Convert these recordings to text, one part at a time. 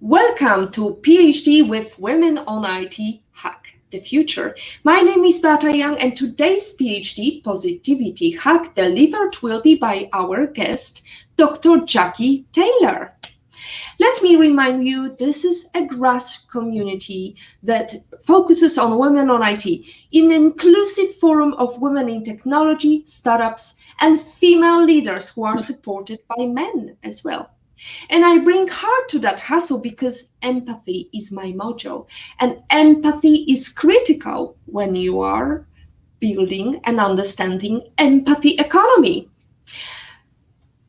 Welcome to PhD with Women on IT Hack the Future. My name is Beata Young, and today's PhD Positivity Hack delivered will be by our guest, Dr. Jacqui Taylor. Let me remind you, this is a grassroots community that focuses on women on IT, an inclusive forum of women in technology, startups, and female leaders who are supported by men as well. And I bring heart to that hustle because empathy is my motto. And empathy is critical when you are building and understanding empathy economy.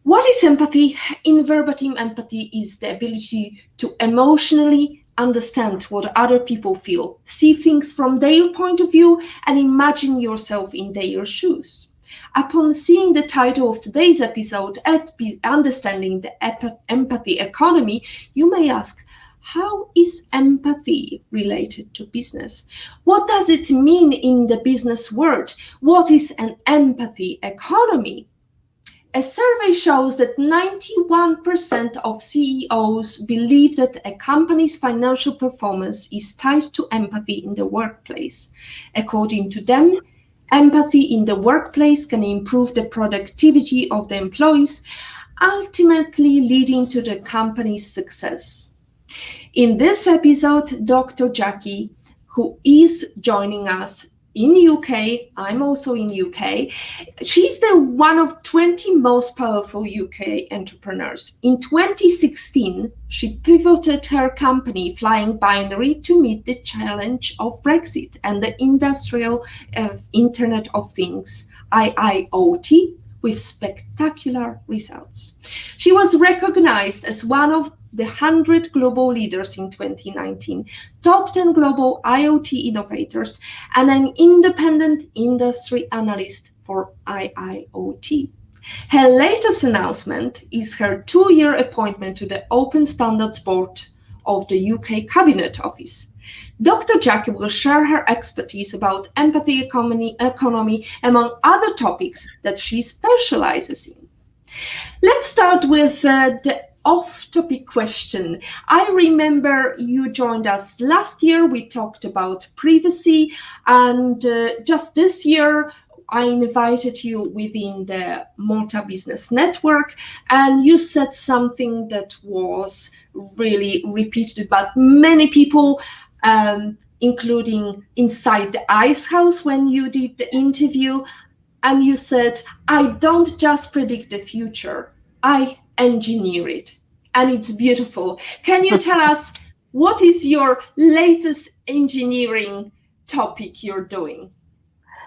What is empathy? In verbatim, empathy is the ability to emotionally understand what other people feel, see things from their point of view, and imagine yourself in their shoes. Upon seeing the title of today's episode, Understanding the Empathy Economy, you may ask, how is empathy related to business? What does it mean in the business world? What is an empathy economy? A survey shows that 91% of CEOs believe that a company's financial performance is tied to empathy in the workplace. According to them, empathy in the workplace can improve the productivity of the employees, ultimately leading to the company's success. In this episode, Dr. Jacqui, who is joining us in UK, I'm also in UK, she's the one of 20 most powerful UK entrepreneurs. In 2016, she pivoted her company, FlyingBinary, to meet the challenge of Brexit and the industrial Internet of Things, IIoT, with spectacular results. She was recognized as one of the 100 global leaders in 2019, top 10 global IoT innovators, and an independent industry analyst for IIoT. Her latest announcement is her 2-year appointment to the Open Standards Board of the UK Cabinet Office. Dr. Jacqui will share her expertise about empathy economy, among other topics that she specializes in. Let's start with the off-topic question. I remember you joined us last year. We talked about privacy, and just this year, I invited you within the Malta Business Network, and you said something that was really repeated by many people, including inside the Ice House when you did the interview. And you said, I don't just predict the future, I engineer it. And it's beautiful. Can you tell us what is your latest engineering topic you're doing?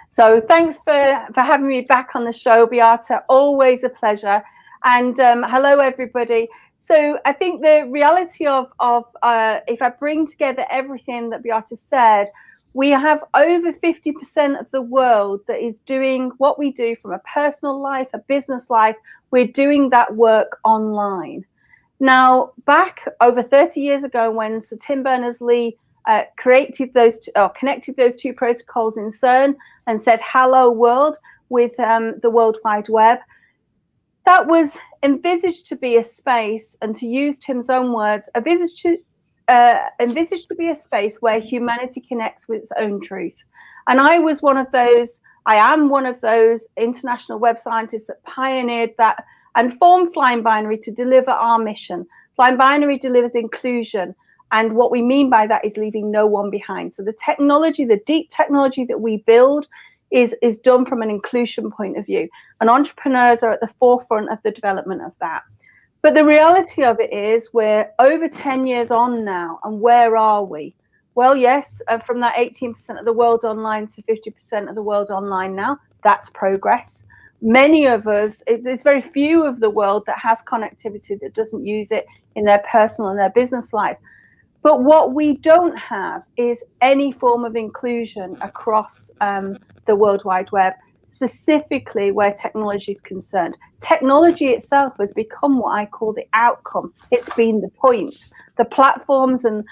So thanks for having me back on the show, Beata. Always a pleasure. And hello, everybody. So I think the reality of if I bring together everything that Beata said, we have over 50% of the world that is doing what we do from a personal life, a business life. We're doing that work online. Now, back over 30 years ago, when Sir Tim Berners-Lee connected those two protocols in CERN and said "Hello World" with the World Wide Web, that was envisaged to be a space, and to use Tim's own words, envisaged to be a space where humanity connects with its own truth. And I am one of those international web scientists that pioneered that and formed FlyingBinary to deliver our mission. FlyingBinary delivers inclusion. And what we mean by that is leaving no one behind. So the technology, the deep technology that we build is done from an inclusion point of view. And entrepreneurs are at the forefront of the development of that. But the reality of it is we're over 10 years on now, and where are we? Well, yes, from that 18% of the world online to 50% of the world online now, that's progress. Many of us, there's very few of the world that has connectivity that doesn't use it in their personal and their business life. But what we don't have is any form of inclusion across the World Wide Web, specifically where technology is concerned. Technology itself has become what I call the outcome. It's been the point. The platforms and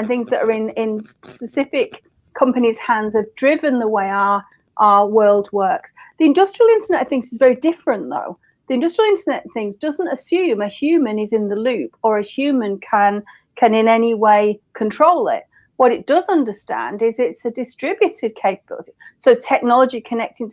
things that are in specific companies' hands have driven the way our world works. The industrial Internet of Things is very different, though. The industrial Internet of Things doesn't assume a human is in the loop or a human can can in any way control it. What it does understand is it's a distributed capability. So technology connecting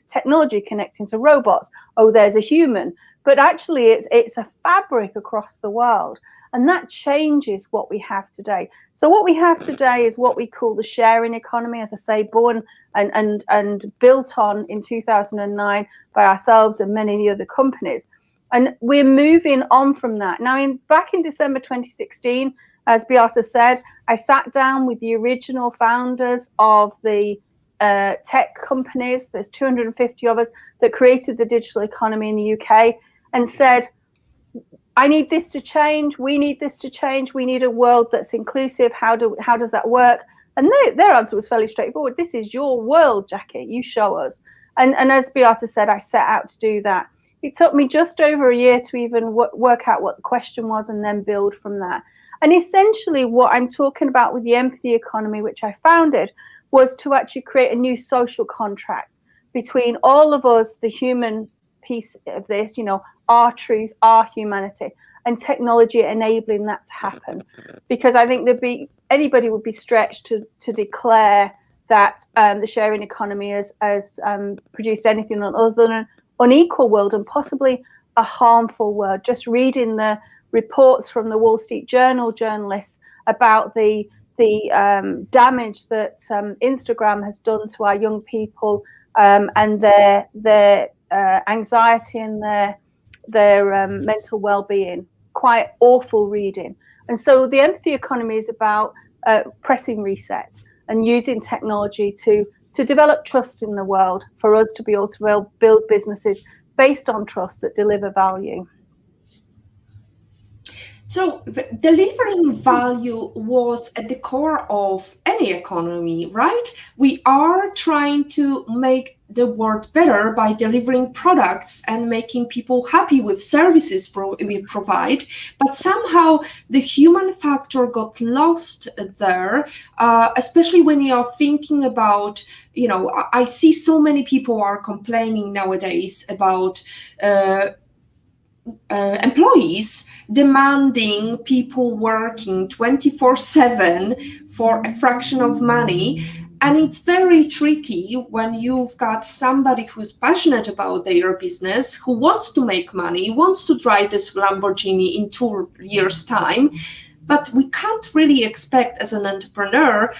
to robots. Oh, there's a human. But actually, it's a fabric across the world. And that changes what we have today. So what we have today is what we call the sharing economy, as I say, born and built on in 2009 by ourselves and many other companies. And we're moving on from that. Now, back in December 2016, as Beata said, I sat down with the original founders of the tech companies. There's 250 of us that created the digital economy in the UK, and said, I need this to change. We need this to change. We need a world that's inclusive. How does that work? And their answer was fairly straightforward. This is your world, Jacqui. You show us. And as Beata said, I set out to do that. It took me just over a year to even work out what the question was and then build from that. And essentially what I'm talking about with the empathy economy, which I founded, was to actually create a new social contract between all of us, the human piece of this, you know, our truth, our humanity, and technology enabling that to happen. Because I think anybody would be stretched to declare that the sharing economy has produced anything other than an unequal world and possibly a harmful world. Just reading the reports from the Wall Street Journal journalists about the damage that Instagram has done to our young people and their anxiety and their mental well-being. Quite awful reading. And so the empathy economy is about pressing reset and using technology to develop trust in the world, for us to be able to build businesses based on trust that deliver value. So delivering value was at the core of any economy, right? We are trying to make the world better by delivering products and making people happy with services we provide. But somehow the human factor got lost there, especially when you are thinking about, you know, I see so many people are complaining nowadays about employees demanding people working 24/7 for a fraction of money. And it's very tricky when you've got somebody who's passionate about their business, who wants to make money, wants to drive this Lamborghini in 2 years' time. But we can't really expect as an entrepreneur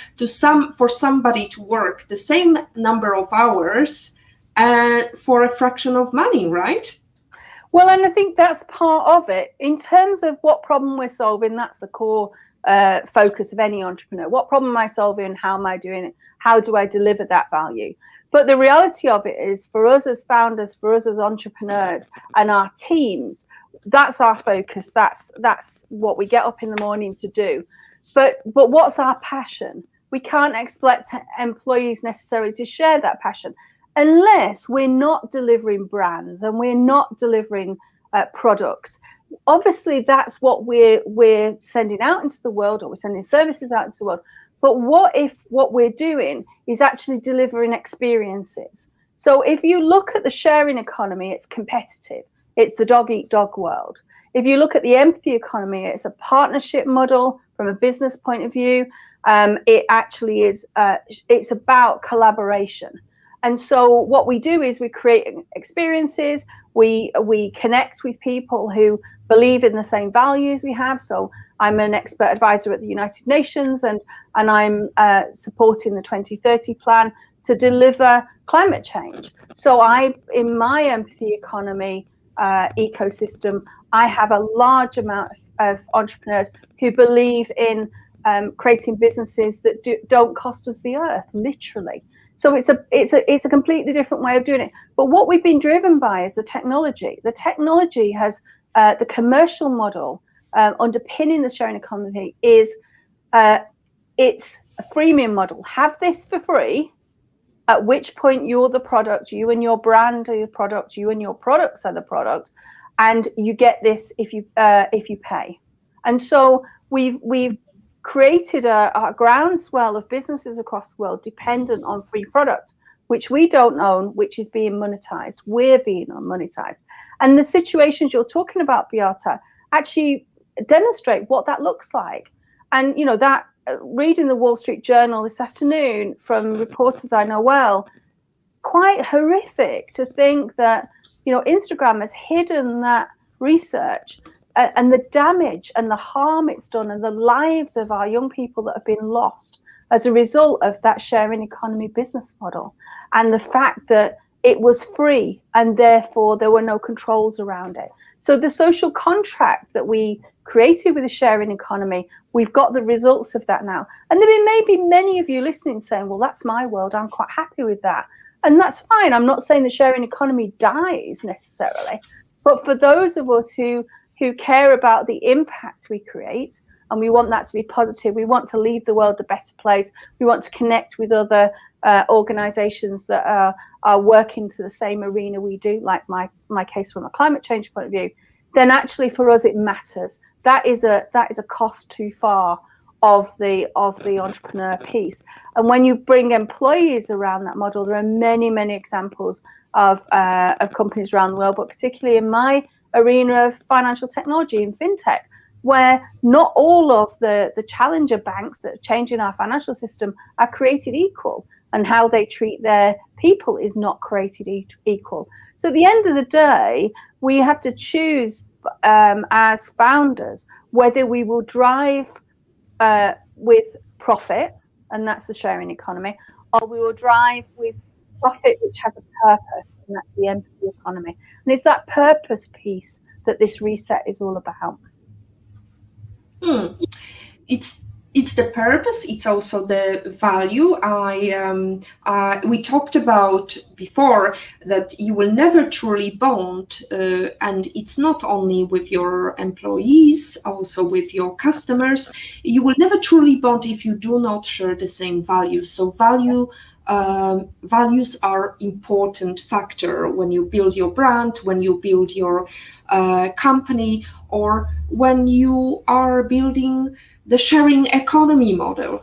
for somebody to work the same number of hours for a fraction of money, right? Well, and I think that's part of it. In terms of what problem we're solving, that's the core focus of any entrepreneur. What problem am I solving? How am I doing it? How do I deliver that value? But the reality of it is, for us as founders, for us as entrepreneurs and our teams, that's our focus. That's what we get up in the morning to do. But what's our passion? We can't expect employees necessarily to share that passion, unless we're not delivering brands and we're not delivering products. Obviously, that's what we're sending out into the world, or we're sending services out into the world. But what if what we're doing is actually delivering experiences? So if you look at the sharing economy, it's competitive. It's the dog-eat-dog world. If you look at the empathy economy, it's a partnership model from a business point of view. It actually is, it's about collaboration. And so what we do is we create experiences, we connect with people who believe in the same values we have. So I'm an expert advisor at the United Nations, and I'm supporting the 2030 plan to deliver climate change. So in my empathy economy ecosystem, I have a large amount of entrepreneurs who believe in creating businesses that don't cost us the earth, literally. So it's a completely different way of doing it. But what we've been driven by is the technology. The technology has the commercial model underpinning the sharing economy is it's a freemium model. Have this for free, at which point you're the product, you and your brand are the product, you and your products are the product, and you get this if you pay. And so we've created a groundswell of businesses across the world dependent on free product, which we don't own, which is being monetized. We're being monetized. And the situations you're talking about, Beata, actually demonstrate what that looks like. And you know that reading the Wall Street Journal this afternoon from reporters I know well, quite horrific to think that, you know, Instagram has hidden that research and the damage and the harm it's done and the lives of our young people that have been lost as a result of that sharing economy business model, and the fact that it was free and therefore there were no controls around it. So the social contract that we created with the sharing economy, we've got the results of that now. And there may be many of you listening saying, well, that's my world, I'm quite happy with that. And that's fine. I'm not saying the sharing economy dies necessarily, but for those of us who care about the impact we create, and we want that to be positive, we want to leave the world a better place, we want to connect with other organizations that are working to the same arena we do, like my case from a climate change point of view, then actually for us it matters. That is a cost too far of the entrepreneur piece. And when you bring employees around that model, there are many examples of companies around the world, but particularly in my arena of financial technology and fintech, where not all of the challenger banks that are changing our financial system are created equal, and how they treat their people is not created equal. So at the end of the day, we have to choose as founders whether we will drive with profit, and that's the sharing economy, or we will drive with profit which has a purpose, and that's the empathy economy. And it's that purpose piece that this reset is all about. It's the purpose. It's also the value. We talked about before that you will never truly bond, and it's not only with your employees, also with your customers. You will never truly bond if you do not share the same values. So values are important factor when you build your brand, when you build your company, or when you are building the sharing economy model.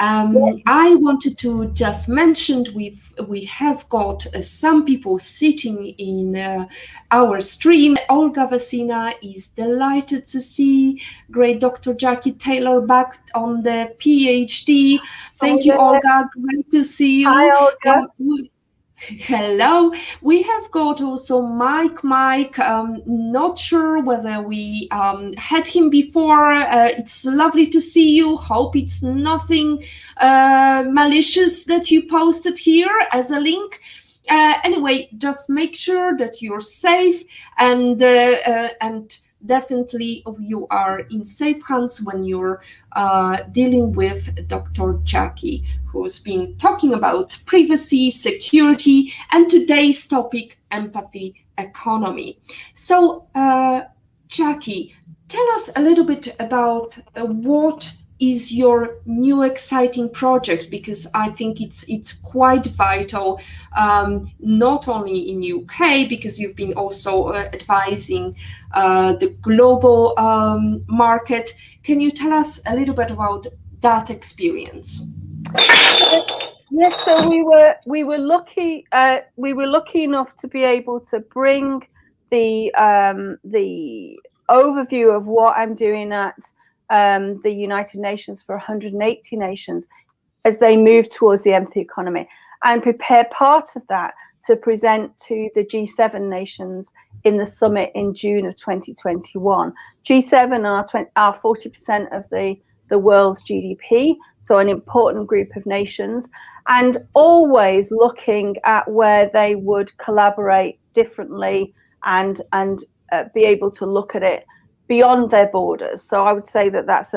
Yes. I wanted to just mention we have got some people sitting in our stream. Olga Vesina is delighted to see great Dr. Jacqui Taylor back on the PhD. Thank you, Olga. Great to see you. Hi, Olga. Hello. We have got also Mike. Not sure whether we had him before. It's lovely to see you. Hope it's nothing malicious that you posted here as a link. Anyway, just make sure that you're safe, and definitely you are in safe hands when you're dealing with Dr. Jacqui, who's been talking about privacy, security, and today's topic, empathy economy. So, Jacqui, tell us a little bit about what is your new exciting project, because I think it's quite vital, not only in UK, because you've been also advising the global market. Can you tell us a little bit about that experience? Yes, so we were lucky enough to be able to bring the overview of what I'm doing at the United Nations for 180 nations as they move towards the empathy economy, and prepare part of that to present to the G7 nations in the summit in June of 2021. G7 are 40% of the world's GDP, so an important group of nations, and always looking at where they would collaborate differently and be able to look at it beyond their borders. So I would say that that's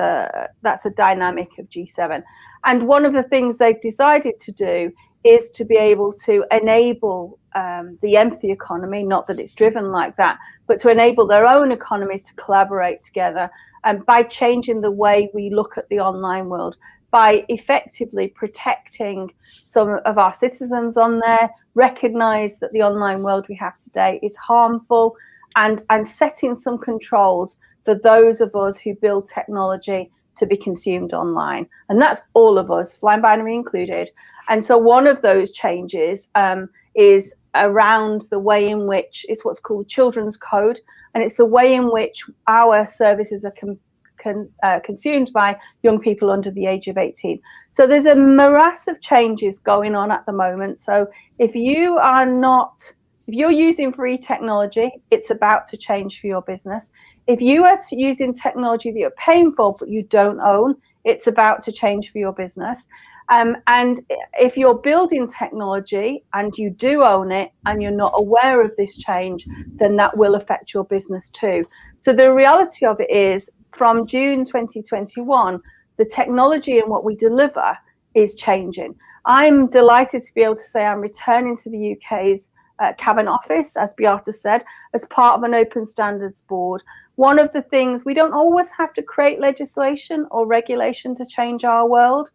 a dynamic of G7. And one of the things they've decided to do is to be able to enable the empathy economy, not that it's driven like that, but to enable their own economies to collaborate together, and by changing the way we look at the online world, by effectively protecting some of our citizens on there, recognize that the online world we have today is harmful, and setting some controls for those of us who build technology to be consumed online. And that's all of us, FlyingBinary included. And so one of those changes is around the way in which it's what's called the Children's Code, and it's the way in which our services are consumed by young people under the age of 18. So there's a morass of changes going on at the moment. So if you're using free technology, it's about to change for your business. If you are using technology that you're paying for but you don't own, it's about to change for your business. And if you're building technology and you do own it and you're not aware of this change, then that will affect your business too. So the reality of it is, from June 2021, the technology and what we deliver is changing. I'm delighted to be able to say I'm returning to the UK's Cabinet Office, as Beata said, as part of an open standards board. One of the things, we don't always have to create legislation or regulation to change our world.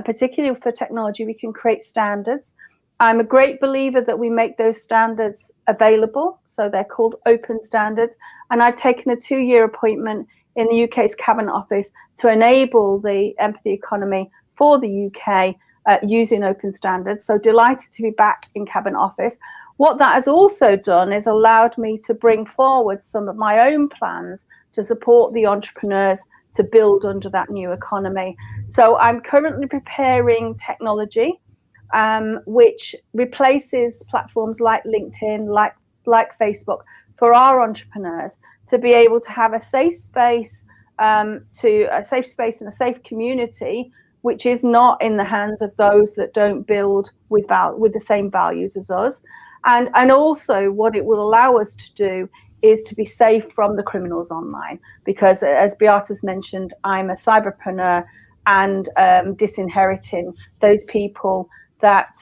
Particularly for technology, we can create standards. I'm a great believer that we make those standards available. So they're called open standards. And I've taken a 2-year appointment in the UK's Cabinet Office to enable the empathy economy for the UK using open standards. So delighted to be back in Cabinet Office. What that has also done is allowed me to bring forward some of my own plans to support the entrepreneurs to build under that new economy. So I'm currently preparing technology which replaces platforms like LinkedIn, like Facebook, for our entrepreneurs to be able to have a safe space, and a safe community, which is not in the hands of those that don't build with the same values as us. And also what it will allow us to do is to be safe from the criminals online, because as Beata's mentioned, I'm a cyberpreneur and disinheriting those people that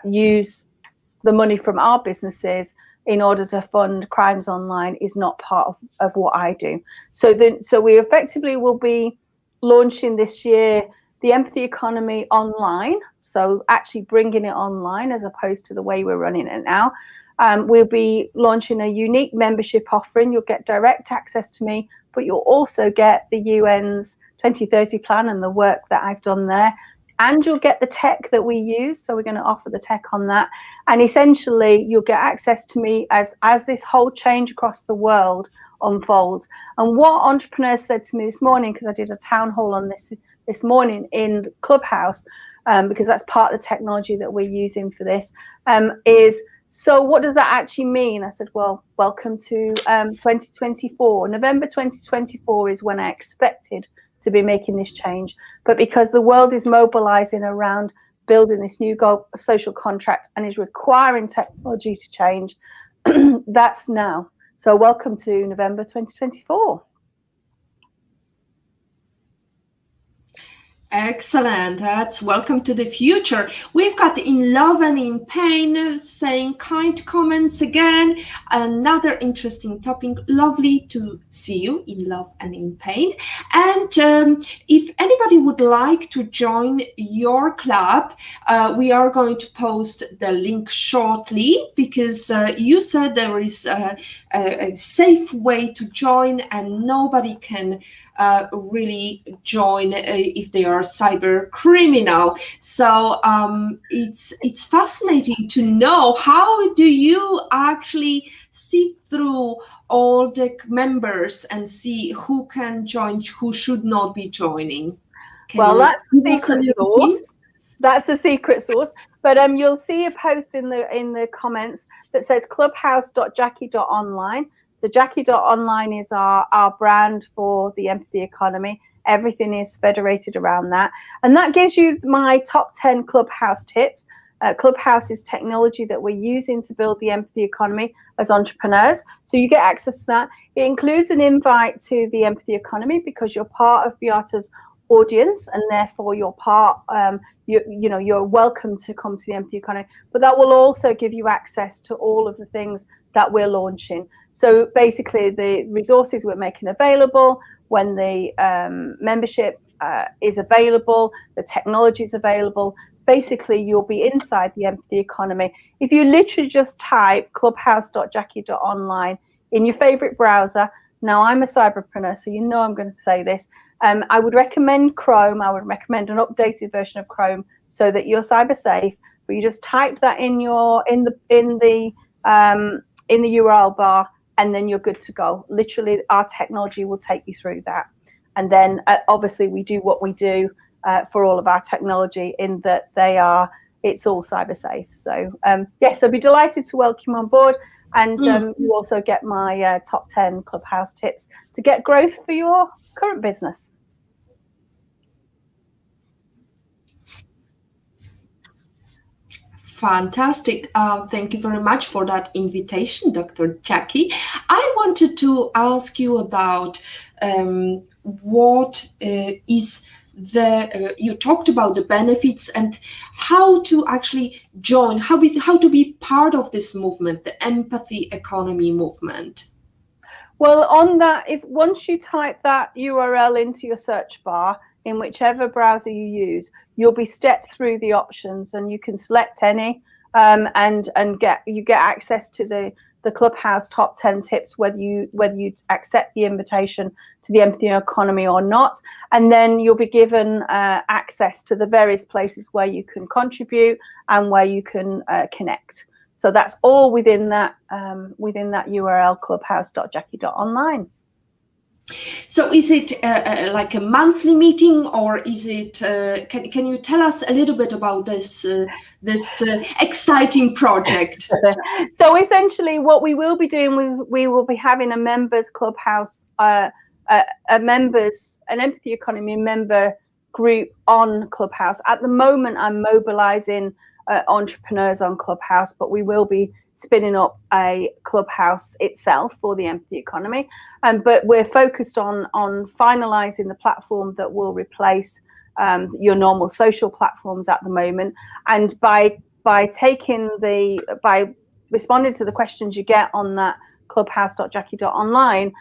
use the money from our businesses in order to fund crimes online is not part of what I do. So we effectively will be launching this year the empathy economy online. So actually bringing it online as opposed to the way we're running it now. We'll be launching a unique membership offering. You'll get direct access to me, but you'll also get the UN's 2030 plan and the work that I've done there. And you'll get the tech that we use. So we're going to offer the tech on that. And essentially, you'll get access to me as this whole change across the world unfolds. And what entrepreneurs said to me this morning, because I did a town hall on this morning in Clubhouse, because that's part of the technology that we're using for this, is, so what does that actually mean? I said, well, welcome to 2024. November 2024 is when I expected to be making this change. But because the world is mobilizing around building this new social contract and is requiring technology to change, that's now. So welcome to November 2024. Excellent. That's welcome to the future. We've got In Love and in Pain saying kind comments again. Another interesting topic. Lovely to see you in love and in pain. And if anybody would like to join your club, we are going to post the link shortly, because you said there is a safe way to join and nobody can really join if they are cyber criminal. So it's fascinating to know, how do you actually see through all the members and see who can join, who should not be joining? Well, that's the secret sauce. That's the secret sauce. But you'll see a post in the comments that says clubhouse.jacqui.online. The Jacqui.online is our brand for the empathy economy. Everything is federated around that. And that gives you my top 10 Clubhouse tips. Clubhouse is technology that we're using to build the empathy economy as entrepreneurs. So you get access to that. It includes an invite to the empathy economy because you're part of Beata's audience, and therefore you're part, you're welcome to come to the empathy economy. But that will also give you access to all of the things that we're launching. So basically the resources we're making available, when the membership is available, the technology is available, basically you'll be inside the empathy economy. If you literally just type clubhouse.jacqui.online in your favorite browser, now I'm a cyberpreneur, so you know I'm going to say this, I would recommend Chrome. I would recommend an updated version of Chrome so that you're cyber safe. But you just type that in the URL bar, and then you're good to go. Literally, our technology will take you through that. And then obviously we do what we do for all of our technology in that it's all cyber safe. So yes, I'd be delighted to welcome you on board. And you also get my top 10 Clubhouse tips to get growth for your current business. Fantastic. Thank you very much for that invitation, Dr. Jacqui. I wanted to ask you about what is you talked about the benefits and how to actually join, how to be part of this movement, the empathy economy movement. Well, on that, once you type that URL into your search bar in whichever browser you use, you'll be stepped through the options, and you can select any and get access to the Clubhouse top 10 tips, whether you accept the invitation to the empathy economy or not. And then you'll be given access to the various places where you can contribute and where you can connect. So that's all within that URL, clubhouse.jacqui.online. So is it like a monthly meeting, or is it? Can you tell us a little bit about this exciting project? So essentially, what we will be doing, we will be having a members clubhouse, an empathy economy member group on Clubhouse. At the moment, I'm mobilizing entrepreneurs on Clubhouse, but we will be spinning up a Clubhouse itself for the empathy economy. But we're focused on finalizing the platform that will replace your normal social platforms at the moment. And by responding to the questions you get on that clubhouse.jacqui.online,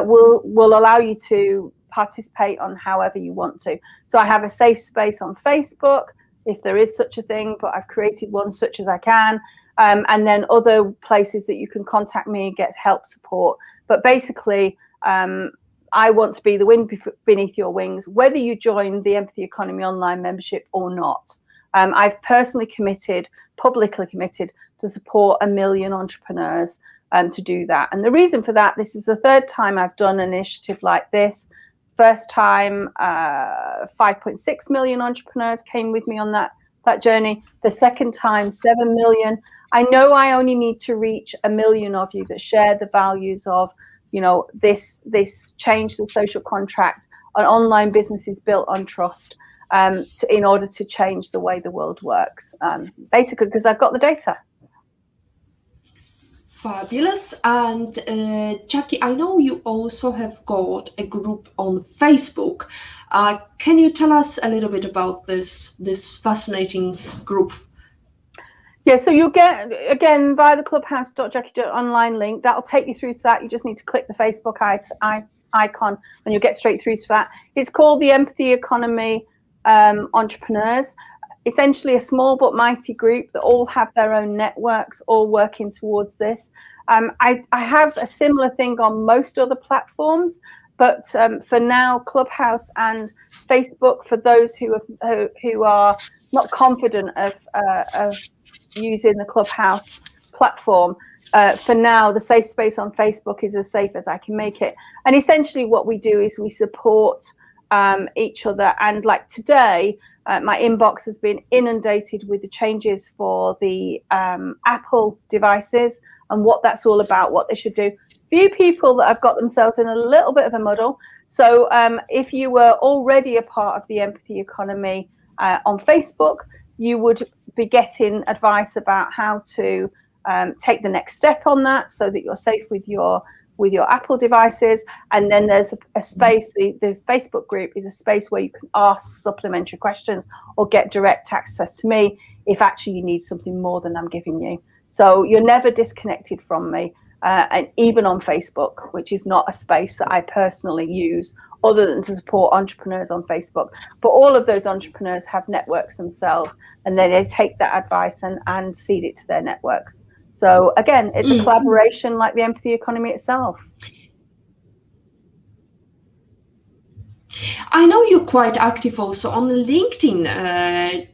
will allow you to participate on however you want to. So I have a safe space on Facebook, if there is such a thing, but I've created one such as I can. And then other places that you can contact me and get help, support. But basically, I want to be the wind beneath your wings, whether you join the Empathy Economy Online membership or not. I've personally publicly committed to support 1 million entrepreneurs to do that. And the reason for that, this is the third time I've done an initiative like this. First time, 5.6 million entrepreneurs came with me on that journey. The second time, 7 million. I know I only need to reach 1 million of you that share the values of, this change the social contract, an online business is built on trust, in order to change the way the world works. Basically, because I've got the data. Fabulous. And Jacqui, I know you also have got a group on Facebook. Can you tell us a little bit about this fascinating group? Yeah, so you'll get, again, via the clubhouse.jacqui.online link, that'll take you through to that. You just need to click the Facebook icon and you'll get straight through to that. It's called the Empathy Economy Entrepreneurs. Essentially a small but mighty group that all have their own networks, all working towards this. I have a similar thing on most other platforms, but for now, Clubhouse and Facebook, for those who are not confident of using the Clubhouse platform, for now, the safe space on Facebook is as safe as I can make it. And essentially what we do is we support each other. And like today, my inbox has been inundated with the changes for the Apple devices and what that's all about, what they should do. Few people that have got themselves in a little bit of a muddle. So if you were already a part of the empathy economy on Facebook, you would be getting advice about how to take the next step on that so that you're safe with your Apple devices. And then there's a space, the Facebook group is a space where you can ask supplementary questions or get direct access to me if actually you need something more than I'm giving you. So you're never disconnected from me, and even on Facebook, which is not a space that I personally use other than to support entrepreneurs on Facebook. But all of those entrepreneurs have networks themselves, and then they take that advice and seed it to their networks. So again, it's a collaboration like the empathy economy itself. I know you're quite active also on LinkedIn.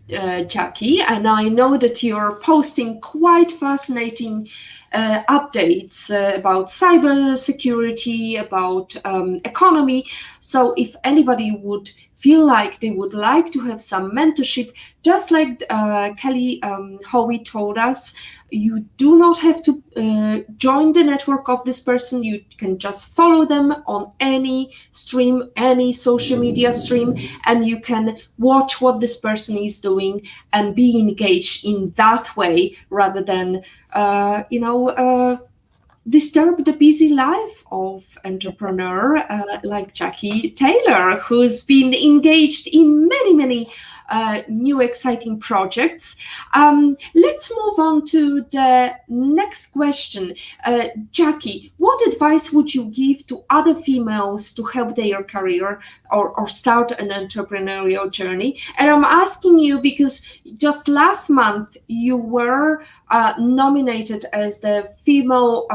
Jacqui, and I know that you're posting quite fascinating updates about cyber security, about economy. So if anybody would feel like they would like to have some mentorship, just like Kelly Howie told us, you do not have to join the network of this person. You can just follow them on any stream, any social media stream, and you can watch what this person is doing and be engaged in that way, rather than disturb the busy life of entrepreneur like Jacqui Taylor, who's been engaged in many new exciting projects. Let's move on to the next question. Jacqui, what advice would you give to other females to help their career or start an entrepreneurial journey? And I'm asking you because just last month you were nominated as the female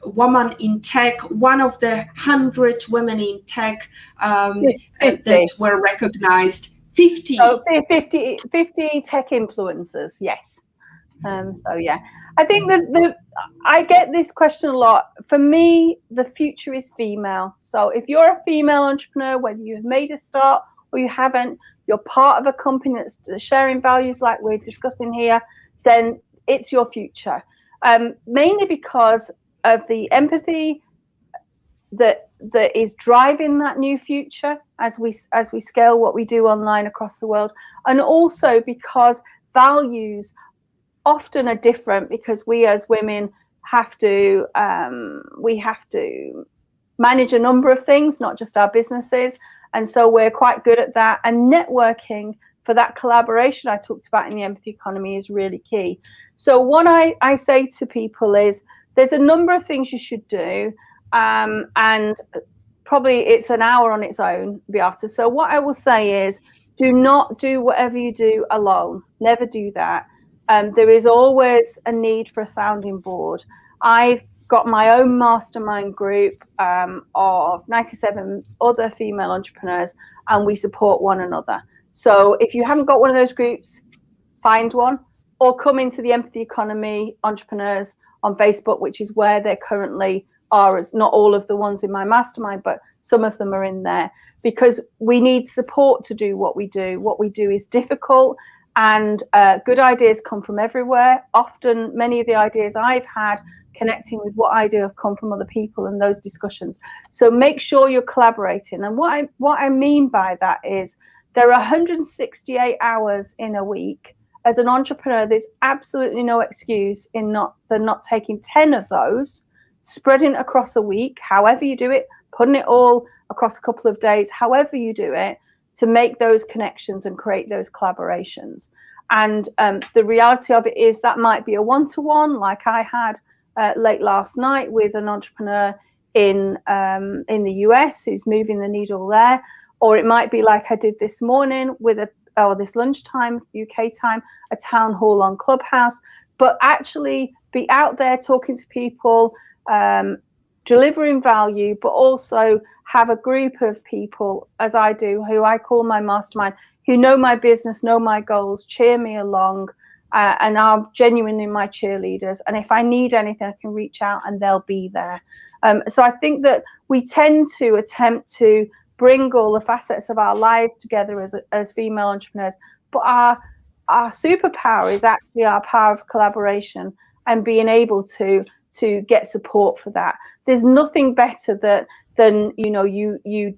woman in tech, one of the 100 women in tech that were recognized. 50. Oh, 50 tech influencers, yes. So yeah, I think that I get this question a lot. For me, the future is female. So if you're a female entrepreneur, whether you've made a start or you haven't, you're part of a company that's sharing values like we're discussing here, then it's your future. Mainly because of the empathy that is driving that new future as we scale what we do online across the world, and also because values often are different, because we as women have to manage a number of things, not just our businesses, and so we're quite good at that. And networking for that collaboration I talked about in the empathy economy is really key. So what I say to people is there's a number of things you should do, and probably it's an hour on its own, Beata. So what I will say is, do not do whatever you do alone. Never do that. There is always a need for a sounding board. I've got my own mastermind group of 97 other female entrepreneurs, and we support one another. So if you haven't got one of those groups, find one, or come into the Empathy Economy Entrepreneurs on Facebook, which is where they currently are. As not all of the ones in my mastermind, but some of them are in there, because we need support to do what we do. What we do is difficult, and good ideas come from everywhere. Often many of the ideas I've had connecting with what I do have come from other people and those discussions. So make sure you're collaborating. And what I mean by that is there are 168 hours in a week. As an entrepreneur, there's absolutely no excuse in not taking 10 of those, spreading it across a week, however you do it, putting it all across a couple of days, however you do it, to make those connections and create those collaborations. And the reality of it is that might be a one-to-one, like I had late last night with an entrepreneur in the US who's moving the needle there, or it might be like I did this morning with this lunchtime UK time, a town hall on Clubhouse. But actually be out there talking to people, delivering value, but also have a group of people, as I do, who I call my mastermind, who know my business, know my goals, cheer me along, and are genuinely my cheerleaders. And if I need anything, I can reach out and they'll be there. So I think that we tend to attempt to bring all the facets of our lives together as female entrepreneurs, but our superpower is actually our power of collaboration and being able to get support for that. There's nothing better than you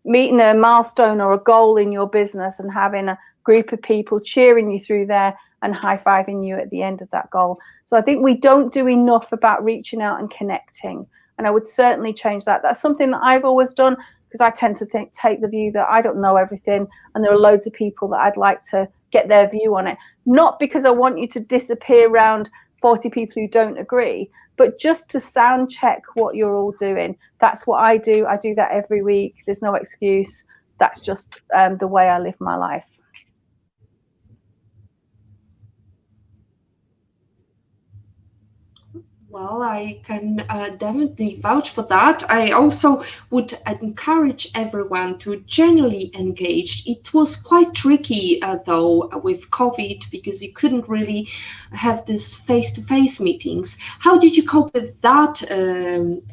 meeting a milestone or a goal in your business and having a group of people cheering you through there and high-fiving you at the end of that goal. So I think we don't do enough about reaching out and connecting, and I would certainly change that. That's something that I've always done, because I tend to take the view that I don't know everything, and there are loads of people that I'd like to get their view on it. Not because I want you to disappear around 40 people who don't agree, but just to sound check what you're all doing. That's what I do. I do that every week. There's no excuse. That's just the way I live my life. Well, I can definitely vouch for that. I also would encourage everyone to genuinely engage. It was quite tricky, though, with COVID because you couldn't really have this face-to-face meetings. How did you cope with that,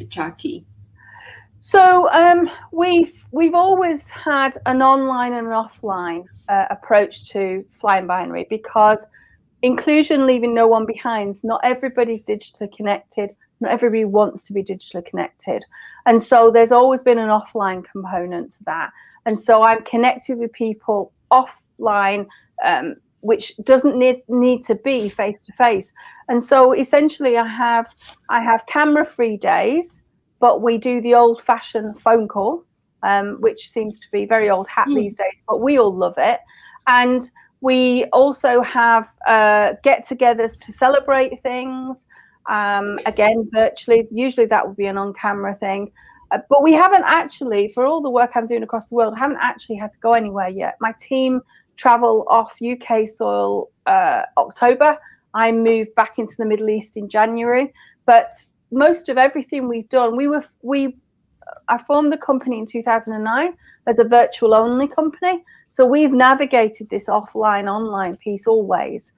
Jacqui? So we've always had an online and an offline approach to FlyingBinary because inclusion, leaving no one behind. Not everybody's digitally connected. Not everybody wants to be digitally connected. And so there's always been an offline component to that. And so I'm connected with people offline, which doesn't need to be face to face. And so essentially I have camera-free days, but we do the old-fashioned phone call, which seems to be very old hat these days, but we all love it. And we also have get-togethers to celebrate things, again, virtually. Usually that would be an on-camera thing. But we haven't actually, for all the work I'm doing across the world, haven't actually had to go anywhere yet. My team travel off UK soil October. I moved back into the Middle East in January. But most of everything we've done, I formed the company in 2009 as a virtual only company. So we've navigated this offline, online piece always.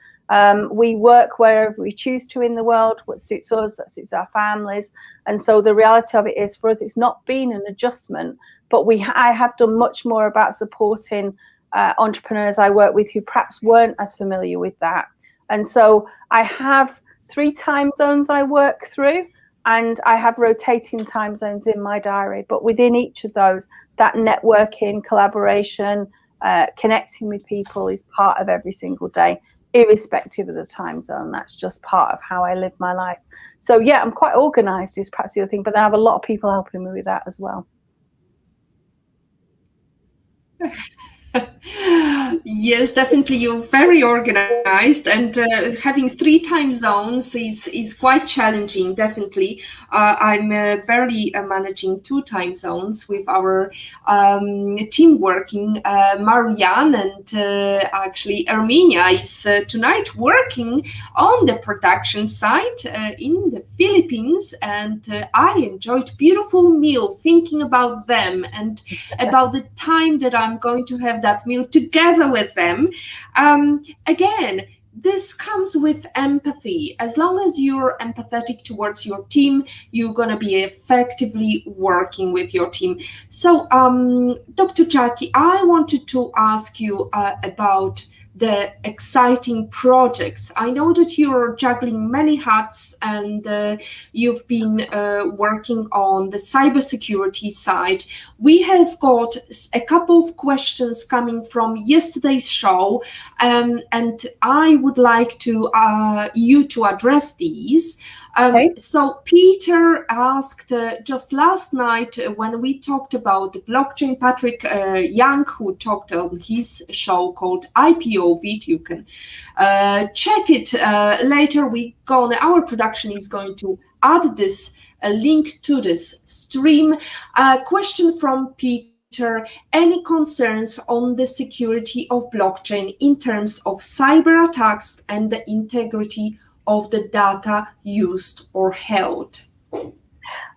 We work wherever we choose to in the world, what suits us, that suits our families. And so the reality of it is, for us, it's not been an adjustment, but I have done much more about supporting entrepreneurs I work with who perhaps weren't as familiar with that. And so I have 3 time zones I work through, and I have rotating time zones in my diary. But within each of those, that networking, collaboration, connecting with people is part of every single day, irrespective of the time zone. That's just part of how I live my life. So yeah, I'm quite organized is perhaps the other thing, but I have a lot of people helping me with that as well. Yes, definitely. You're very organized, and having 3 time zones is quite challenging. Definitely, I'm barely managing 2 time zones with our team working. Marianne and actually Armenia is tonight working on the production site in the Philippines, and I enjoyed beautiful meal thinking about them and about the time that I'm going to have that meal together with them. Again, this comes with empathy. As long as you're empathetic towards your team, you're going to be effectively working with your team. So, Dr. Jacqui, I wanted to ask you about the exciting projects. I know that you're juggling many hats, and you've been working on the cybersecurity side. We have got a couple of questions coming from yesterday's show, and I would like to you to address these. Okay. So Peter asked just last night when we talked about the blockchain, Patrick Young, who talked on his show called IPOV. You can check it later. Our production is going to add this link to this stream. Question from Peter: any concerns on the security of blockchain in terms of cyber attacks and the integrity of the data used or held?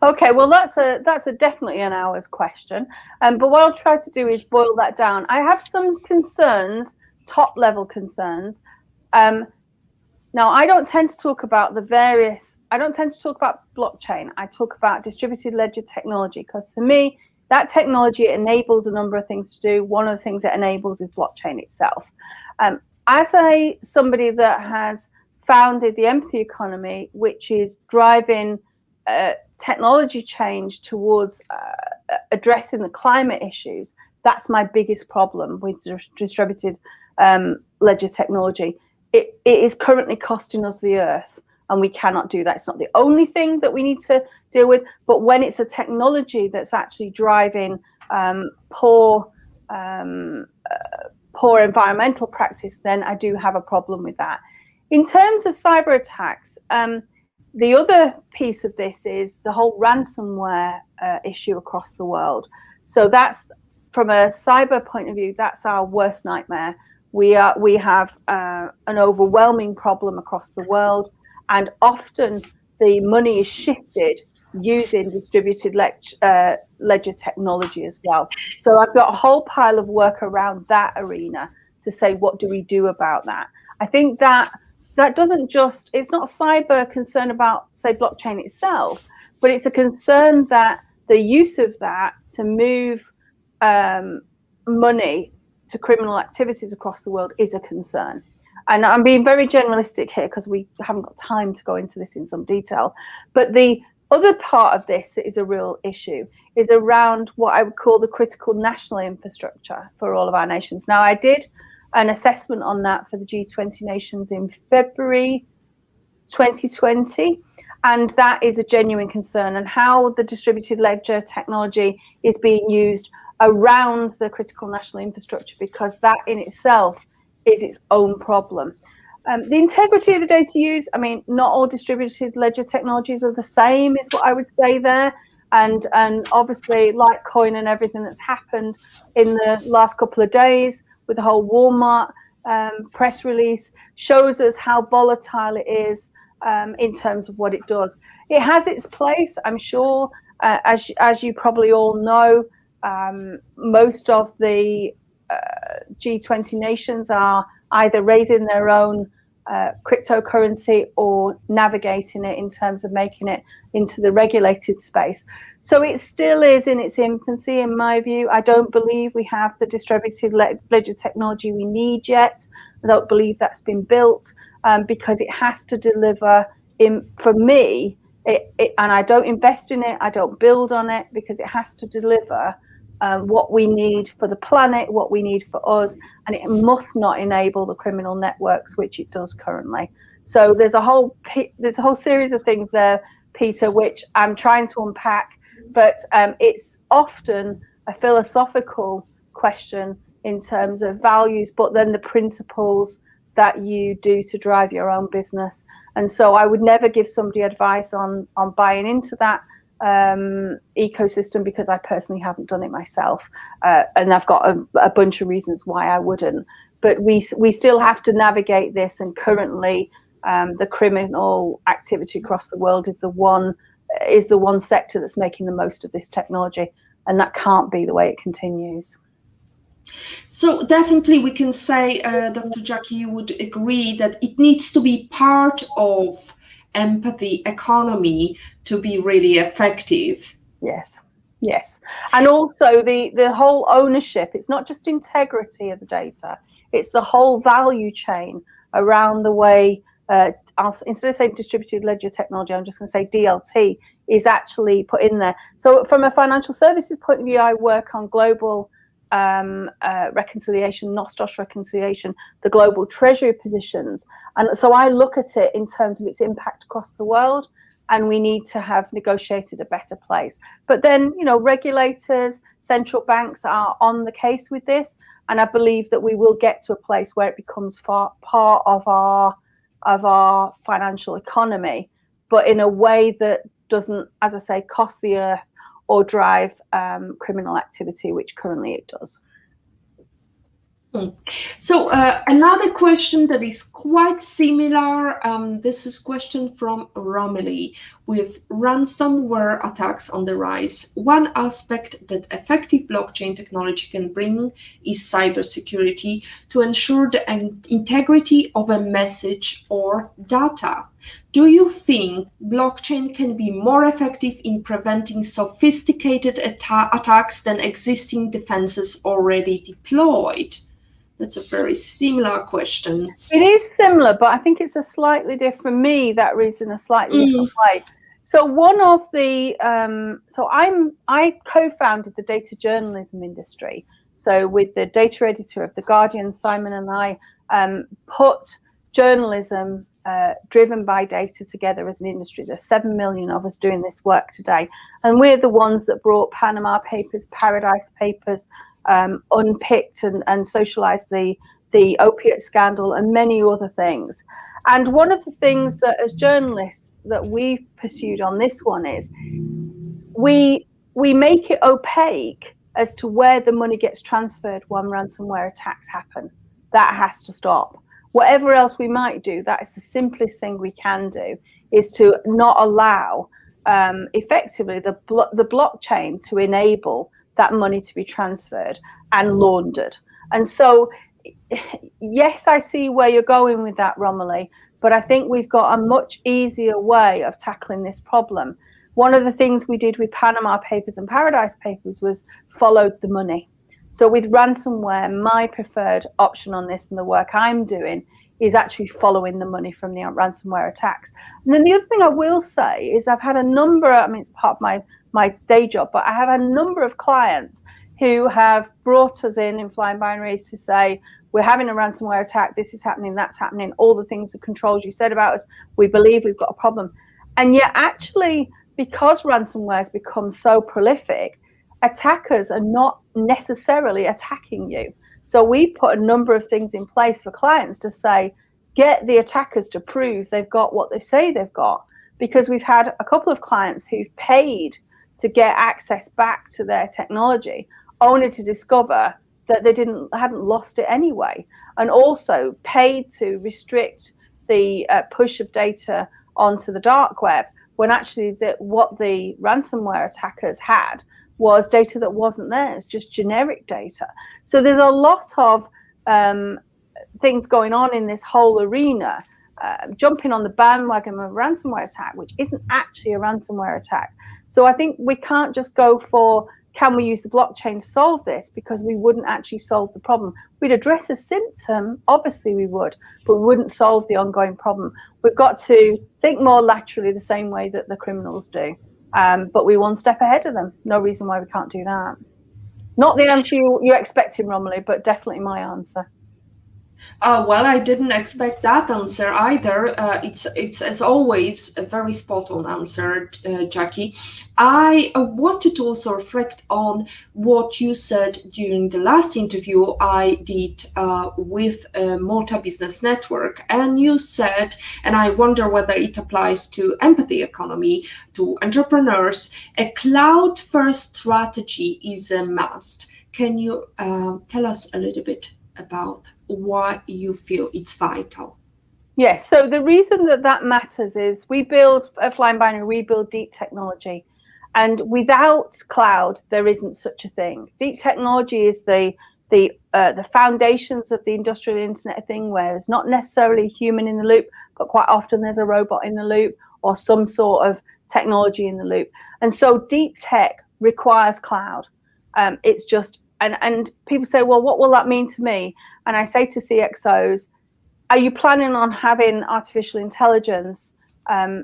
Okay, well that's a definitely an hour's question, but what I'll try to do is boil that down. I have some concerns, top level concerns. Now I don't tend to talk about I don't tend to talk about blockchain. I talk about distributed ledger technology, because for me that technology enables a number of things to do. One of the things it enables is blockchain itself. As somebody that has founded the empathy economy, which is driving technology change towards addressing the climate issues, that's my biggest problem with distributed ledger technology. It is currently costing us the earth, and we cannot do that. It's not the only thing that we need to deal with, but when it's a technology that's actually driving poor environmental practice, then I do have a problem with that. In terms of cyber attacks, the other piece of this is the whole ransomware issue across the world. So that's, from a cyber point of view, that's our worst nightmare. We have an overwhelming problem across the world, and often the money is shifted using distributed ledger technology as well. So I've got a whole pile of work around that arena to say, what do we do about that? I think that doesn't just, it's not a cyber concern about, say, blockchain itself, but it's a concern that the use of that to move money to criminal activities across the world is a concern. And I'm being very generalistic here because we haven't got time to go into this in some detail. But the other part of this that is a real issue is around what I would call the critical national infrastructure for all of our nations. Now, I did an assessment on that for the G20 nations in February 2020, and that is a genuine concern, and how the distributed ledger technology is being used around the critical national infrastructure, because that in itself is its own problem. The integrity of the data use, I mean, not all distributed ledger technologies are the same, is what I would say there. And obviously, Litecoin and everything that's happened in the last couple of days with the whole Walmart press release shows us how volatile it is in terms of what it does. It has its place, I'm sure, as you probably all know. Most of the G20 nations are either raising their own cryptocurrency or navigating it in terms of making it into the regulated space. So it still is in its infancy, in my view. I don't believe we have the distributed ledger technology we need yet. I don't believe that's been built because it has to deliver, for me, and I don't invest in it, I don't build on it, because it has to deliver what we need for the planet, what we need for us, and it must not enable the criminal networks, which it does currently. So there's a whole series of things there, Peter, which I'm trying to unpack, but it's often a philosophical question in terms of values, but then the principles that you do to drive your own business. And so I would never give somebody advice on buying into that ecosystem, because I personally haven't done it myself, and I've got a bunch of reasons why I wouldn't. But we still have to navigate this, and currently the criminal activity across the world is the one sector that's making the most of this technology, and that can't be the way it continues. So definitely we can say, Dr. Jacqui, you would agree that it needs to be part of empathy economy to be really effective. Yes. And also the whole ownership, it's not just integrity of the data, it's the whole value chain around the way, instead of saying distributed ledger technology, I'm just going to say DLT is actually put in there. So from a financial services point of view, I work on global reconciliation, Nostos reconciliation, the global treasury positions. And so I look at it in terms of its impact across the world, and we need to have negotiated a better place. But then, regulators, central banks are on the case with this, and I believe that we will get to a place where it becomes part of our financial economy, but in a way that doesn't, as I say, cost the earth or drive criminal activity, which currently it does. So another question that is quite similar, this is a question from Romilly. With ransomware attacks on the rise, one aspect that effective blockchain technology can bring is cybersecurity to ensure the integrity of a message or data. Do you think blockchain can be more effective in preventing sophisticated attacks than existing defenses already deployed? That's a very similar question. It is similar, but I think it's a slightly different. For me, that reads in a slightly different way. So one of the, I co-founded the data journalism industry. So with the data editor of The Guardian, Simon and I put journalism driven by data together as an industry. There's 7 million of us doing this work today. And we're the ones that brought Panama Papers, Paradise Papers, unpicked and socialized the opiate scandal and many other things. And one of the things that as journalists that we've pursued on this one is we make it opaque as to where the money gets transferred when ransomware attacks happen. That has to stop. Whatever else we might do, that is the simplest thing we can do, is to not allow effectively the blockchain to enable that money to be transferred and laundered. And so, yes, I see where you're going with that, Romilly, but I think we've got a much easier way of tackling this problem. One of the things we did with Panama Papers and Paradise Papers was followed the money. So with ransomware, my preferred option on this and the work I'm doing is actually following the money from the ransomware attacks. And then the other thing I will say is I've had a number, I mean, it's part of my day job, but I have a number of clients who have brought us in FlyingBinary to say, we're having a ransomware attack, this is happening, that's happening, all the things, the controls you said about us, we believe we've got a problem. And yet actually, because ransomware has become so prolific, attackers are not necessarily attacking you. So we put a number of things in place for clients to say, get the attackers to prove they've got what they say they've got. Because we've had a couple of clients who've paid to get access back to their technology, only to discover that they hadn't lost it anyway, and also paid to restrict the push of data onto the dark web, when actually what the ransomware attackers had was data that wasn't theirs, just generic data. So there's a lot of things going on in this whole arena, jumping on the bandwagon of a ransomware attack, which isn't actually a ransomware attack. So I think we can't just go for, can we use the blockchain to solve this? Because we wouldn't actually solve the problem. We'd address a symptom, obviously we would, but we wouldn't solve the ongoing problem. We've got to think more laterally the same way that the criminals do. But we're one step ahead of them. No reason why we can't do that. Not the answer you're expecting, Romilly, but definitely my answer. Well, I didn't expect that answer either. It's as always a very spot on answer, Jacqui. I wanted to also reflect on what you said during the last interview I did with Malta Business Network, and you said, and I wonder whether it applies to empathy economy, to entrepreneurs, a cloud-first strategy is a must. Can you tell us a little bit about why you feel it's vital? Yes, so the reason that matters is we build at FlyingBinary, we build deep technology, and without cloud there isn't such a thing. Deep technology is the foundations of the industrial internet of thing, where there's not necessarily a human in the loop, but quite often there's a robot in the loop or some sort of technology in the loop. And so deep tech requires cloud. It's just, and people say, well, what will that mean to me? And I say to CXOs, are you planning on having artificial intelligence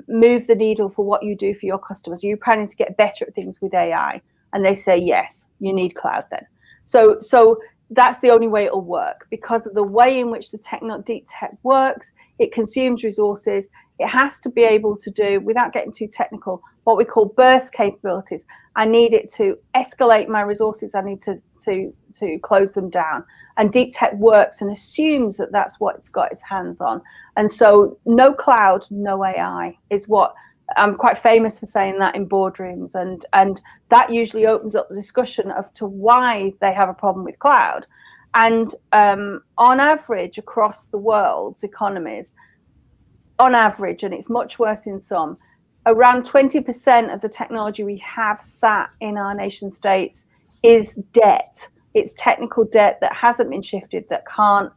move the needle for what you do for your customers? Are you planning to get better at things with AI? And they say, yes, you need cloud then. So that's the only way it'll work, because of the way in which the deep tech works. It consumes resources. It has to be able to do, without getting too technical, what we call burst capabilities. I need it to escalate my resources. I need to close them down. And deep tech works and assumes that that's what it's got its hands on. And so no cloud, no AI is what I'm quite famous for saying that in boardrooms. And that usually opens up the discussion of to why they have a problem with cloud. And on average, across the world's economies, on average, and it's much worse in some, around 20% of the technology we have sat in our nation states is debt. It's technical debt that hasn't been shifted, that can't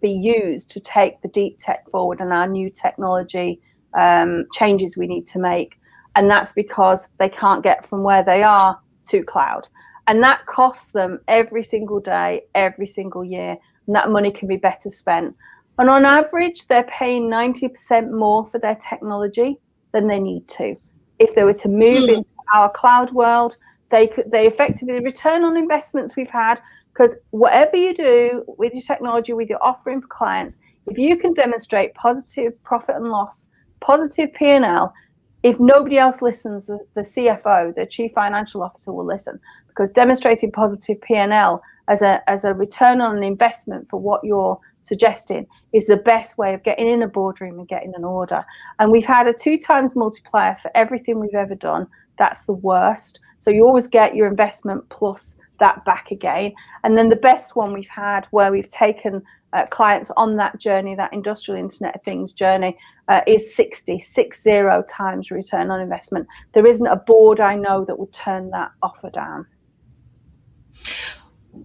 be used to take the deep tech forward and our new technology changes we need to make. And that's because they can't get from where they are to cloud. And that costs them every single day, every single year. And that money can be better spent. And on average, they're paying 90% more for their technology than they need to. If they were to move into our cloud world, they effectively, the return on investments we've had, because whatever you do with your technology, with your offering for clients, if you can demonstrate positive profit and loss, positive P&L, if nobody else listens, the CFO, the Chief Financial Officer, will listen, because demonstrating positive P&L as a return on an investment for what you're suggesting is the best way of getting in a boardroom and getting an order. And we've had a 2 times multiplier for everything we've ever done. That's the worst. So you always get your investment plus that back again. And then the best one we've had where we've taken clients on that journey, that industrial Internet of Things journey, is 60 times return on investment. There isn't a board I know that would turn that offer down.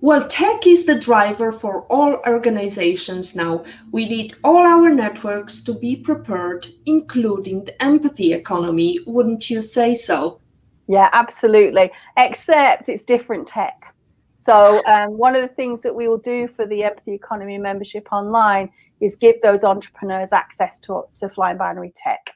Well, tech is the driver for all organizations now. We need all our networks to be prepared, including the empathy economy. Wouldn't you say so? Yeah, absolutely. Except it's different tech. So one of the things that we will do for the Empathy Economy membership online is give those entrepreneurs access to FlyingBinary tech,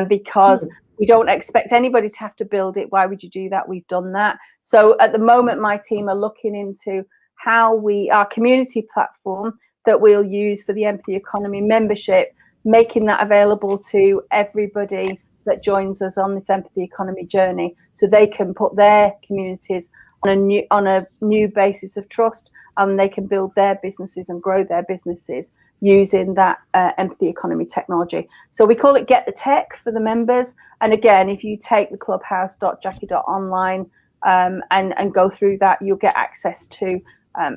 because we don't expect anybody to have to build it. Why would you do that? We've done that. So at the moment, my team are looking into how our community platform that we'll use for the Empathy Economy membership, making that available to everybody that joins us on this Empathy Economy journey, so they can put their communities on a new basis of trust, and they can build their businesses and grow their businesses using that Empathy Economy technology. So we call it Get the Tech for the members. And again, if you take the clubhouse.jacqui.online and go through that, you'll get access to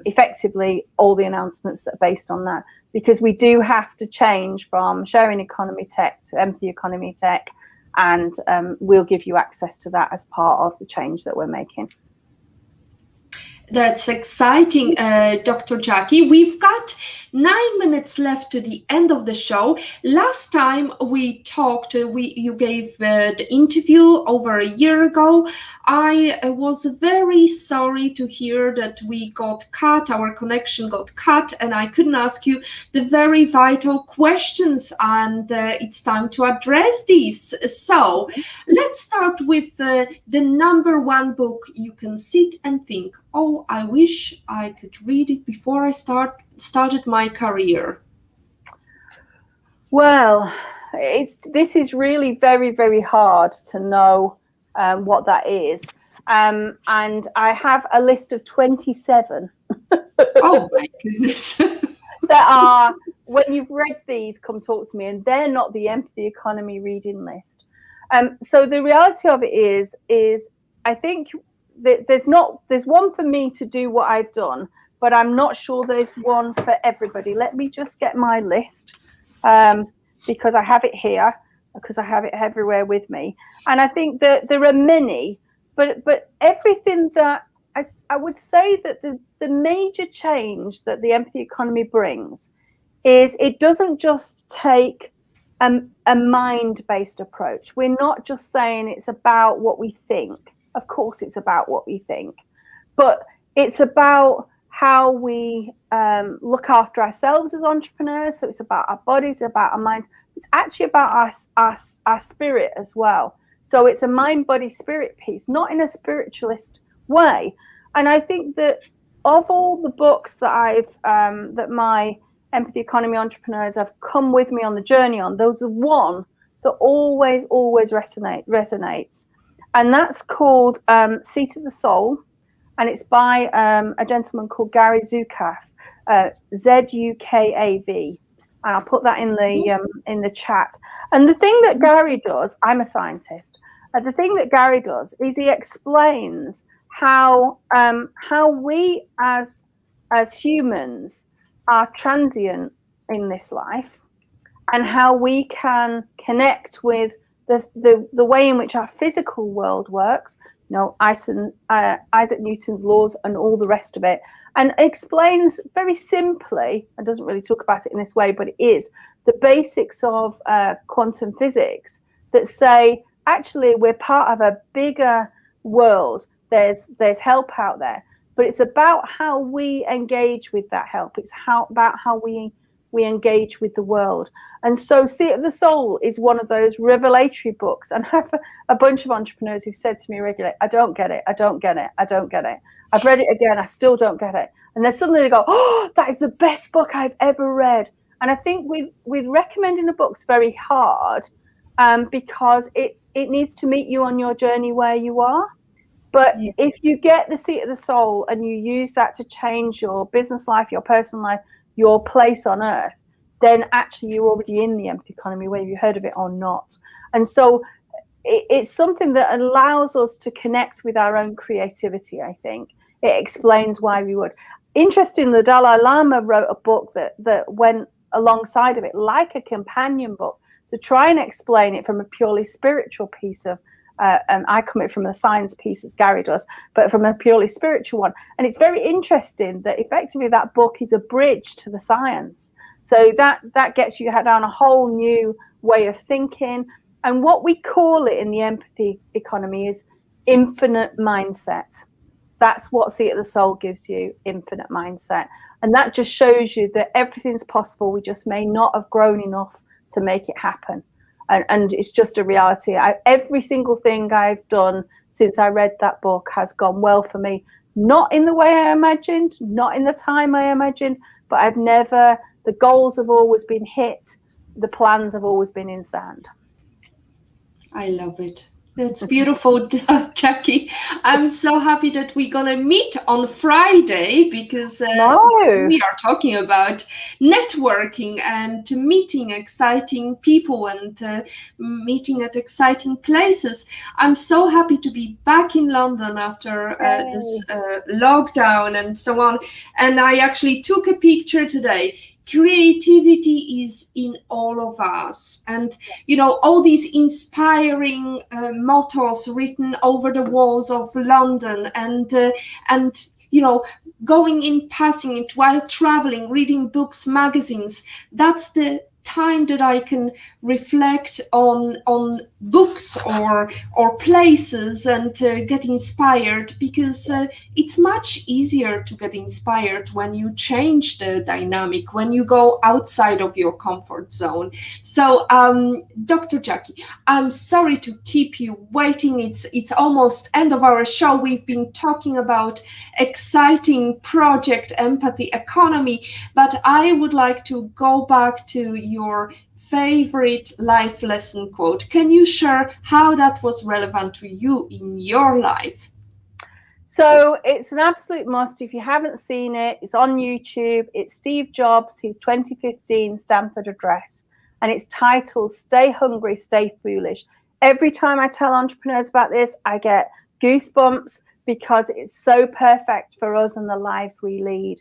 effectively all the announcements that are based on that, because we do have to change from sharing economy tech to empathy economy tech, and we'll give you access to that as part of the change that we're making. That's exciting, Dr. Jacqui. We've got 9 minutes left to the end of the show. Last time we talked, you gave the interview over a year ago. I was very sorry to hear that we got cut, our connection got cut, and I couldn't ask you the very vital questions, and it's time to address these. So let's start with the #1 book you can sit and think, oh, I wish I could read it before I started my career. Well, this is really very, very hard to know what that is. And I have a list of 27. Oh my goodness. That are, when you've read these, come talk to me, and they're not the Empathy Economy reading list. So the reality of it is I think there's one for me to do what I've done, but I'm not sure there's one for everybody. Let me just get my list, because I have it here, because I have it everywhere with me. And I think that there are many, but everything that I would say that the major change that the empathy economy brings is it doesn't just take a mind-based approach. We're not just saying it's about what we think. Of course, it's about what we think, but it's about how we look after ourselves as entrepreneurs. So it's about our bodies, about our minds. It's actually about our spirit as well. So it's a mind, body, spirit piece, not in a spiritualist way. And I think that of all the books that that my empathy economy entrepreneurs have come with me on the journey on, those are one that always resonates. And that's called Seat of the Soul, and it's by a gentleman called Gary Zukav, Zukav. I'll put that in the chat. And the thing that Gary does, I'm a scientist. The thing that Gary does is he explains how we as humans are transient in this life, and how we can connect with the way in which our physical world works, Isaac Newton's laws and all the rest of it, and explains very simply, and doesn't really talk about it in this way, but it is the basics of quantum physics that say, actually, we're part of a bigger world. There's help out there, but it's about how we engage with that help. It's about how we engage with the world. And so Seat of the Soul is one of those revelatory books. And I have a bunch of entrepreneurs who've said to me regularly, I don't get it, I don't get it, I don't get it. I've read it again, I still don't get it. And then suddenly they go, oh, that is the best book I've ever read. And I think with recommending a book's very hard, because it needs to meet you on your journey where you are. But yeah, if you get the Seat of the Soul and you use that to change your business life, your personal life, your place on earth, then actually you're already in the empathy economy, whether you heard of it or not. And so it's something that allows us to connect with our own creativity, I think. it explains why we would. Interestingly, the Dalai Lama wrote a book that went alongside of it, like a companion book, to try and explain it from a purely spiritual piece of, and I come in from the science piece as Gary does, but from a purely spiritual one. And it's very interesting that effectively that book is a bridge to the science. So that gets you down a whole new way of thinking. And what we call it in the empathy economy is infinite mindset. That's what Seat of the Soul gives you, infinite mindset. And that just shows you that everything's possible. We just may not have grown enough to make it happen. And it's just a reality. Every single thing I've done since I read that book has gone well for me. Not in the way I imagined, not in the time I imagined, but the goals have always been hit. The plans have always been in sand. I love it. That's beautiful, Jacqui. I'm so happy that we're going to meet on Friday because we are talking about networking and meeting exciting people and meeting at exciting places. I'm so happy to be back in London after this lockdown and so on. And I actually took a picture today. Creativity is in all of us, and all these inspiring mottos written over the walls of London, and going in, passing it while traveling, reading books, magazines. That's the time that I can reflect on books or places and get inspired, because it's much easier to get inspired when you change the dynamic, when you go outside of your comfort zone. So Dr. Jacqui, I'm sorry to keep you waiting. It's almost end of our show. We've been talking about exciting project empathy economy, but I would like to go back to your favorite life lesson quote. Can you share how that was relevant to you in your life? So it's an absolute must. If you haven't seen it, it's on YouTube. It's Steve Jobs, his 2015 Stanford address, and it's titled "Stay Hungry, Stay Foolish." Every time I tell entrepreneurs about this, I get goosebumps because it's so perfect for us and the lives we lead.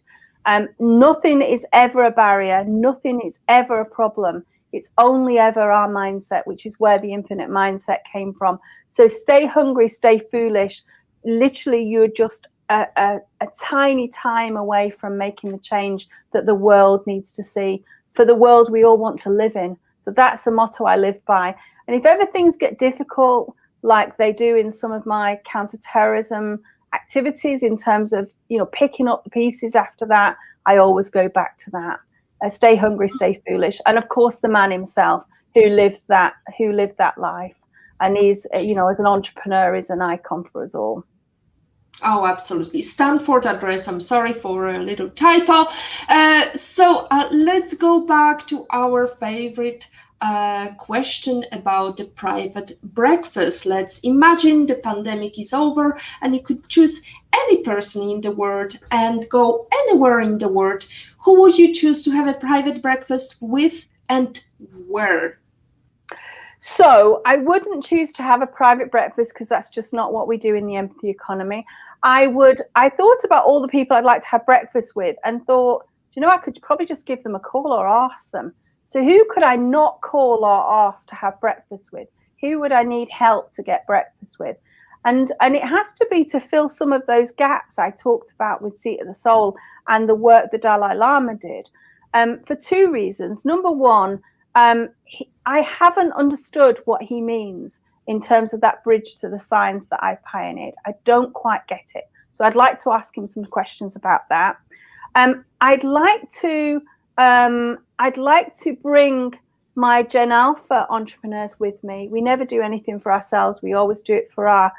Nothing is ever a barrier. Nothing is ever a problem. It's only ever our mindset, which is where the infinite mindset came from. So stay hungry, stay foolish. Literally, you're just a tiny time away from making the change that the world needs to see, for the world we all want to live in. So that's the motto I live by. And if ever things get difficult, like they do in some of my counterterrorism activities, in terms of picking up the pieces after that, I always go back to that. Stay hungry, stay foolish. And of course the man himself who lived that life, and he's as an entrepreneur is an icon for us all. Oh, absolutely. Stanford address. I'm sorry for a little typo. So let's go back to our favorite question about the private breakfast. Let's imagine the pandemic is over and you could choose any person in the world and go anywhere in the world. Who would you choose to have a private breakfast with, and where? So I wouldn't choose to have a private breakfast because that's just not what we do in the empathy economy. I thought about all the people I'd like to have breakfast with and thought, I could probably just give them a call or ask them. So who could I not call or ask to have breakfast with? Who would I need help to get breakfast with? And it has to be to fill some of those gaps I talked about with Seat of the Soul and the work the Dalai Lama did, for two reasons. Number one, I haven't understood what he means in terms of that bridge to the science that I pioneered. I don't quite get it. So I'd like to ask him some questions about that. I'd like to bring my Gen Alpha entrepreneurs with me. We never do anything for ourselves. We always do it for our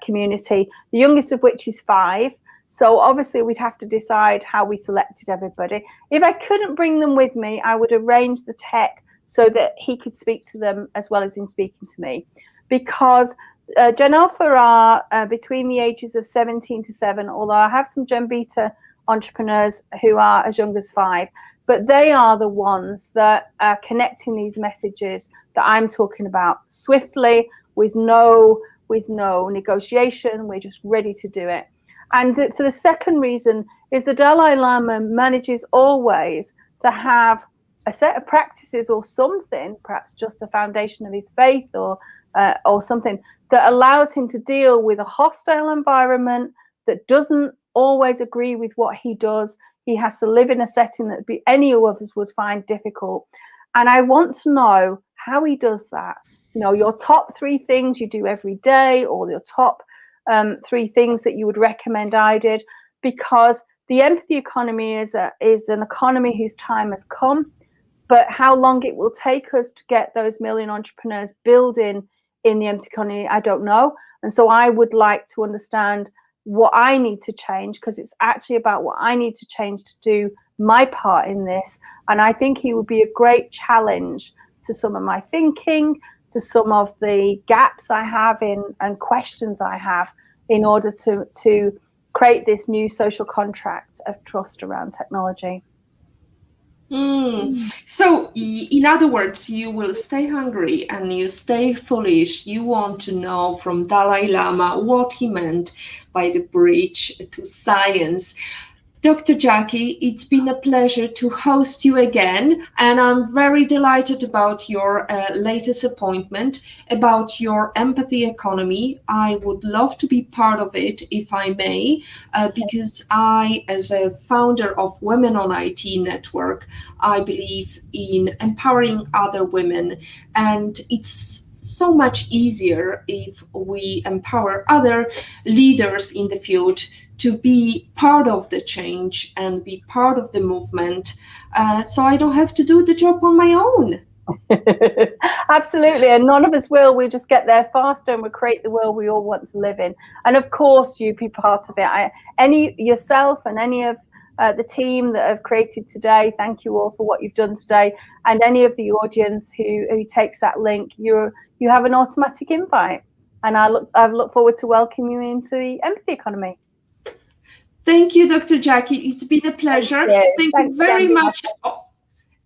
community, the youngest of which is 5. So obviously we'd have to decide how we selected everybody. If I couldn't bring them with me, I would arrange the tech so that he could speak to them as well as him speaking to me. Because Gen Alpha are between the ages of 17 to 7, although I have some Gen Beta entrepreneurs who are as young as 5. But they are the ones that are connecting these messages that I'm talking about swiftly, with no negotiation. We're just ready to do it. And for the second reason is the Dalai Lama manages always to have a set of practices or something, perhaps just the foundation of his faith or something that allows him to deal with a hostile environment that doesn't always agree with what he does. He has to live in a setting that any of us would find difficult. And I want to know how he does that. You know, your top 3 things you do every day, or your top 3 things that you would recommend I did, because the empathy economy is an economy whose time has come, but how long it will take us to get those million entrepreneurs building in the empathy economy, I don't know. And so I would like to understand what I need to change, because it's actually about what I need to change to do my part in this. And I think he would be a great challenge to some of my thinking, to some of the gaps I have and questions I have in order to create this new social contract of trust around technology. So, in other words, you will stay hungry and you stay foolish. You want to know from Dalai Lama what he meant by the bridge to science. Dr. Jacqui, it's been a pleasure to host you again, and I'm very delighted about your latest appointment, about your empathy economy. I would love to be part of it, if I may, because I, as a founder of Women on IT Network, I believe in empowering other women, and it's so much easier if we empower other leaders in the field to be part of the change and be part of the movement, so I don't have to do the job on my own. Absolutely, and none of us will. We'll just get there faster and we'll create the world we all want to live in. And of course, you be part of it. Yourself and any of the team that have created today, thank you all for what you've done today. And any of the audience who takes that link, you have an automatic invite. And I look forward to welcoming you into the empathy economy. Thank you, Dr. Jacqui. It's been a pleasure. Thank you very much.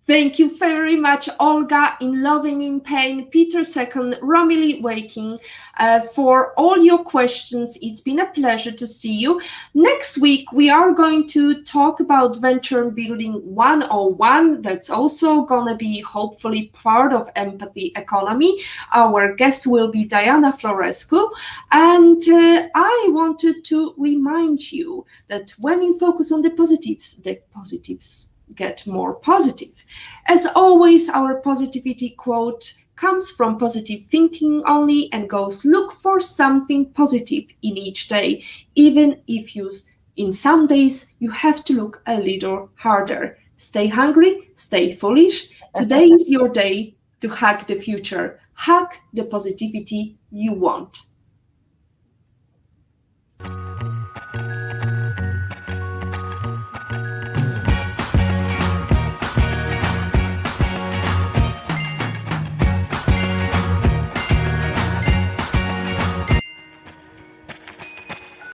Thank you very much, Olga in Loving in Pain, Peter Second, Romilly Waking, for all your questions. It's been a pleasure to see you. Next week, we are going to talk about Venture Building 101. That's also going to be hopefully part of empathy economy. Our guest will be Diana Florescu. And I wanted to remind you that when you focus on the positives get more positive. As always, our positivity quote comes from positive thinking only and goes, look for something positive in each day, even if in some days you have to look a little harder. Stay hungry, stay foolish. Today is your day to hack the future. Hack the positivity you want.